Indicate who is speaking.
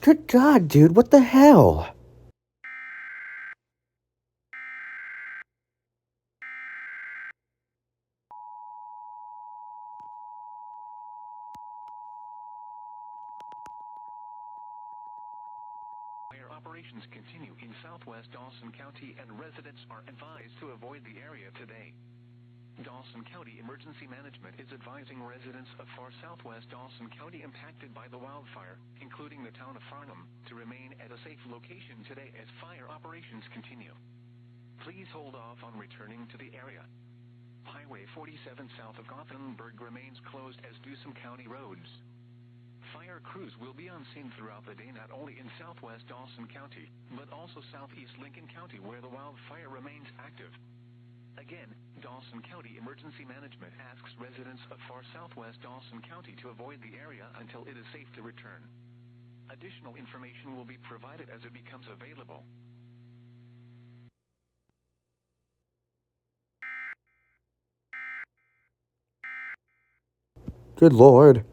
Speaker 1: Good God, dude, what the hell?
Speaker 2: Fire operations continue in southwest Dawson County, and residents are advised to avoid the area today. Dawson County Emergency Management is advising residents of far southwest Dawson County impacted by the wildfire, including the town of Farnham, to remain at a safe location today as fire operations continue. Please hold off on returning to the area. Highway 47 south of Gothenburg remains closed, as do some county roads. Fire crews will be on scene throughout the day, not only in southwest Dawson County, but also southeast Lincoln County, where the wildfire remains active. Again, Dawson County Emergency Management asks residents of far southwest Dawson County to avoid the area until it is safe to return. Additional information will be provided as it becomes available.
Speaker 1: Good Lord.